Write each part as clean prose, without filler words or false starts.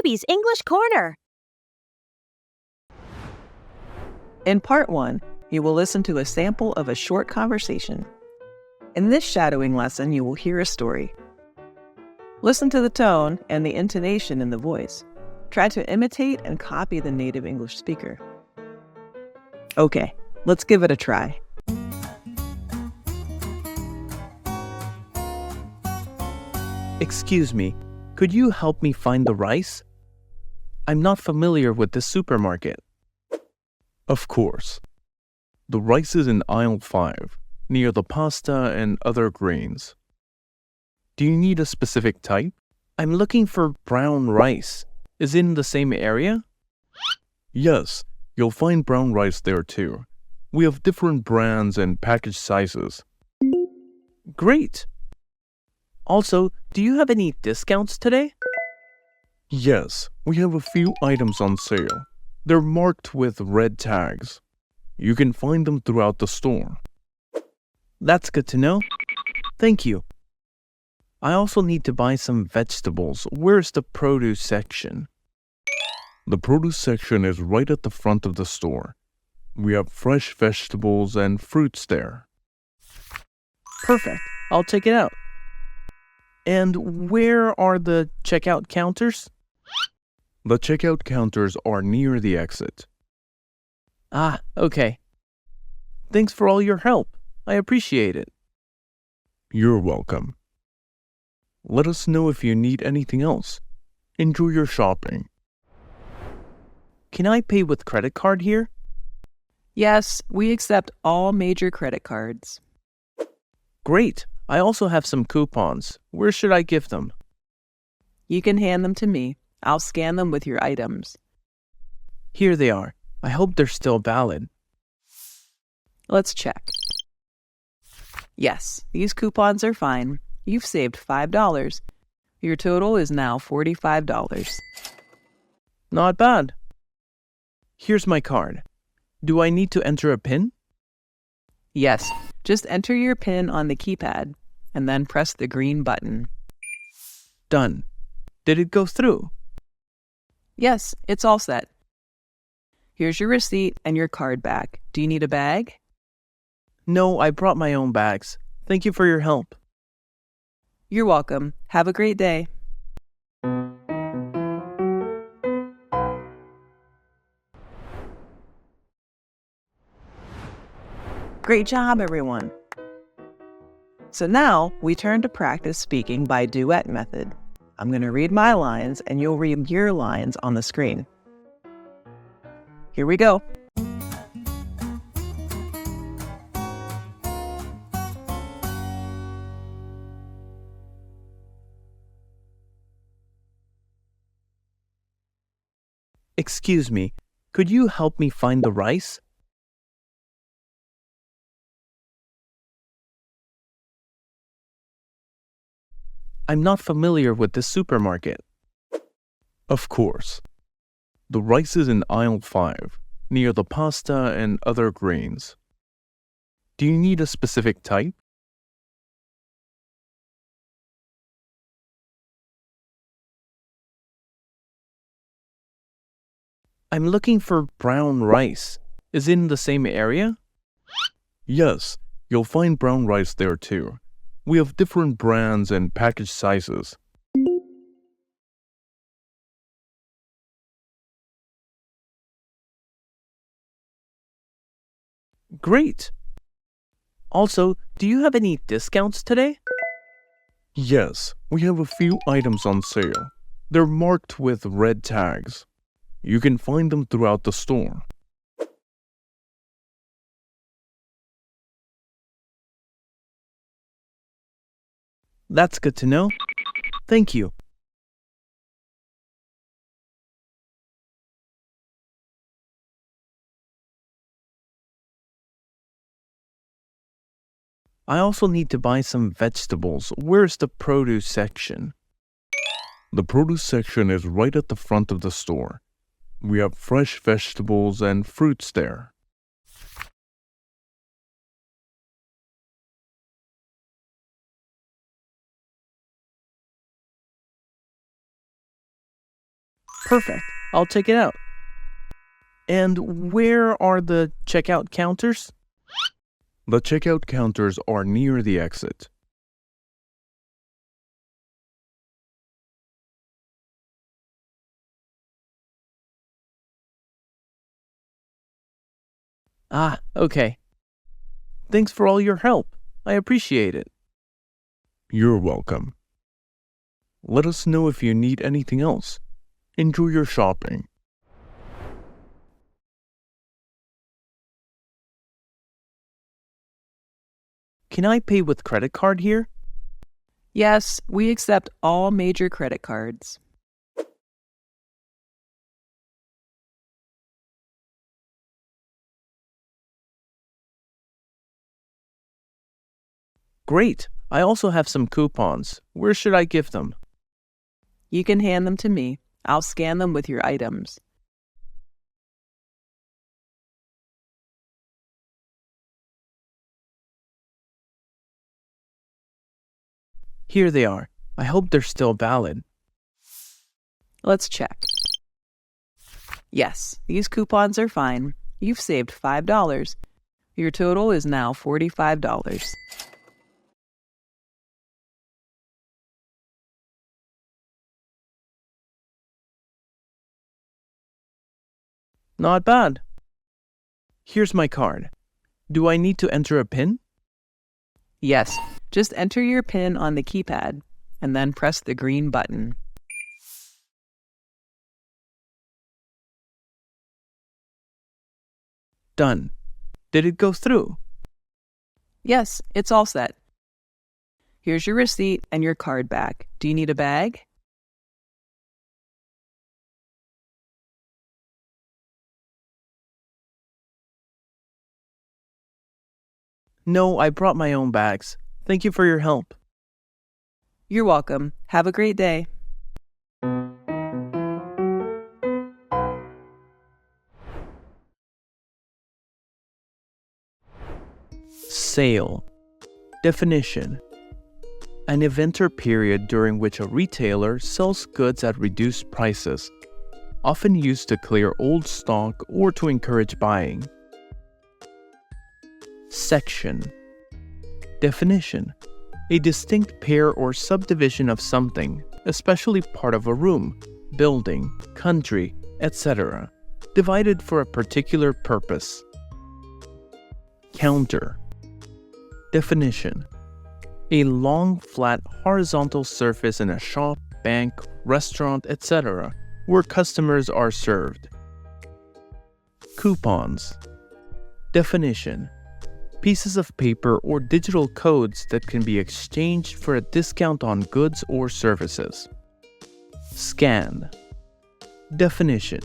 Phoebe's English Corner. In part 1, you will listen to a sample of a short conversation. In this shadowing lesson, you will hear a story. Listen to the tone and the intonation in the voice. Try to imitate and copy the native English speaker. Okay, let's give it a try. Excuse me, could you help me find the rice? I'm not familiar with this supermarket. Of course. The rice is in aisle 5, near the pasta and other grains. Do you need a specific type? I'm looking for brown rice. Is it in the same area? Yes, you'll find brown rice there too. We have different brands and package sizes. Great! Also, do you have any discounts today? Yes, we have a few items on sale. They're marked with red tags. You can find them throughout the store. That's good to know. Thank you. I also need to buy some vegetables. Where's the produce section? The produce section is right at the front of the store. We have fresh vegetables and fruits there. Perfect. I'll check it out. And where are the checkout counters? The checkout counters are near the exit. Ah, okay. Thanks for all your help. I appreciate it. You're welcome. Let us know if you need anything else. Enjoy your shopping. Can I pay with credit card here? Yes, we accept all major credit cards. Great. I also have some coupons. Where should I give them? You can hand them to me. I'll scan them with your items. Here they are. I hope they're still valid. Let's check. Yes, these coupons are fine. You've saved $5. Your total is now $45. Not bad. Here's my card. Do I need to enter a PIN? Yes, just enter your PIN on the keypad and then press the green button. Done. Did it go through? Yes, it's all set. Here's your receipt and your card back. Do you need a bag? No, I brought my own bags. Thank you for your help. You're welcome. Have a great day. Great job, everyone. So now we turn to practice speaking by duet method. I'm going to read my lines and you'll read your lines on the screen. Here we go. Excuse me, could you help me find the rice? I'm not familiar with this supermarket. Of course. The rice is in aisle 5, near the pasta and other grains. Do you need a specific type? I'm looking for brown rice. Is it in the same area? Yes, you'll find brown rice there too. We have different brands and package sizes. Great! Also, do you have any discounts today? Yes, we have a few items on sale. They're marked with red tags. You can find them throughout the store. That's good to know. Thank you. I also need to buy some vegetables. Where's the produce section? The produce section is right at the front of the store. We have fresh vegetables and fruits there. Perfect. I'll take it out. And where are the checkout counters? The checkout counters are near the exit. Ah, okay. Thanks for all your help. I appreciate it. You're welcome. Let us know if you need anything else. Enjoy your shopping. Can I pay with credit card here? Yes, we accept all major credit cards. Great. I also have some coupons. Where should I give them? You can hand them to me. I'll scan them with your items. Here they are. I hope they're still valid. Let's check. Yes, these coupons are fine. You've saved $5. Your total is now $45. Not bad. Here's my card. Do I need to enter a PIN? Yes, just enter your PIN on the keypad and then press the green button. Done. Did it go through? Yes, it's all set. Here's your receipt and your card back. Do you need a bag? No, I brought my own bags. Thank you for your help. You're welcome. Have a great day. Sale. Definition. An event or period during which a retailer sells goods at reduced prices, often used to clear old stock or to encourage buying. Section. Definition. A distinct pair or subdivision of something, especially part of a room, building, country, etc., divided for a particular purpose. Counter. Definition. A long, flat, horizontal surface in a shop, bank, restaurant, etc., where customers are served. Coupons. Definition. Pieces of paper or digital codes that can be exchanged for a discount on goods or services. Scan. Definition.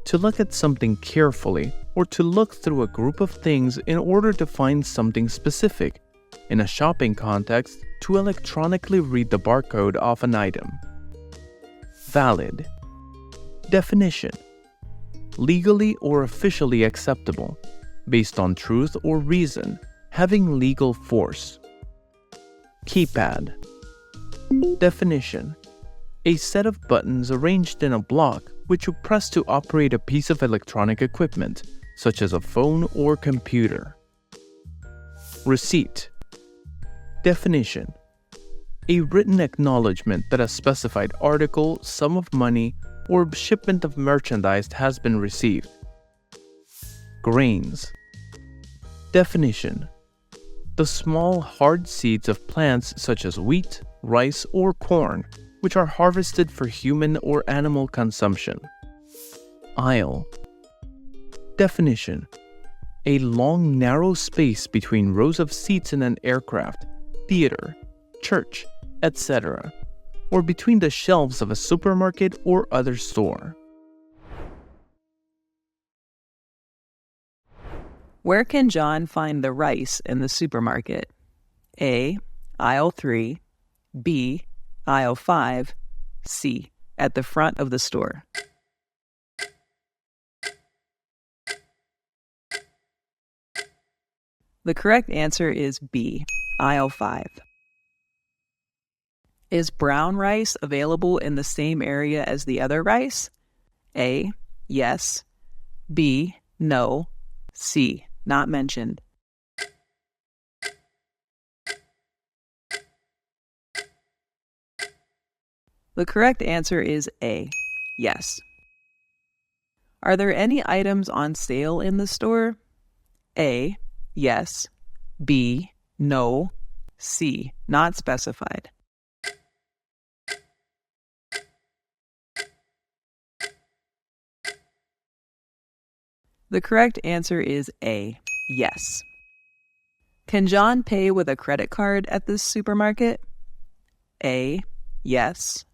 To look at something carefully or to look through a group of things in order to find something specific. In a shopping context, to electronically read the barcode of an item. Valid. Definition. Legally or officially acceptable, based on truth or reason, having legal force. Keypad. Definition. A set of buttons arranged in a block which you press to operate a piece of electronic equipment, such as a phone or computer. Receipt. Definition. A written acknowledgement that a specified article, sum of money, or shipment of merchandise has been received. Grains. Definition. The small, hard seeds of plants such as wheat, rice, or corn, which are harvested for human or animal consumption. Aisle. Definition. A long, narrow space between rows of seats in an aircraft, theater, church, etc., or between the shelves of a supermarket or other store. Where can John find the rice in the supermarket? A. Aisle 3. B. Aisle 5. C. At the front of the store. The correct answer is B. Aisle 5. Is brown rice available in the same area as the other rice? A. Yes. B. No. C. Not mentioned. The correct answer is A. Yes. Are there any items on sale in the store? A. Yes. B. No. C. Not specified. The correct answer is A. Yes. Can John pay with a credit card at this supermarket? A. Yes.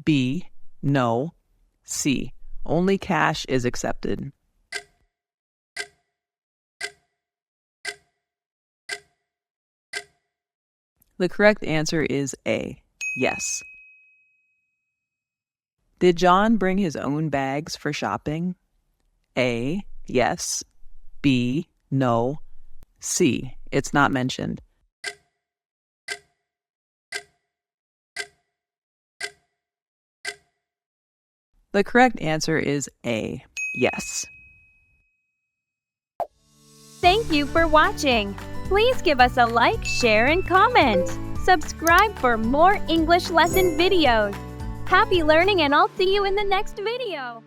B. No. C. Only cash is accepted. The correct answer is A. Yes. Did John bring his own bags for shopping? A. Yes. B. No. C. It's not mentioned. The correct answer is A. Yes. Thank you for watching. Please give us a like, share, and comment. Subscribe for more English lesson videos. Happy learning, and I'll see you in the next video.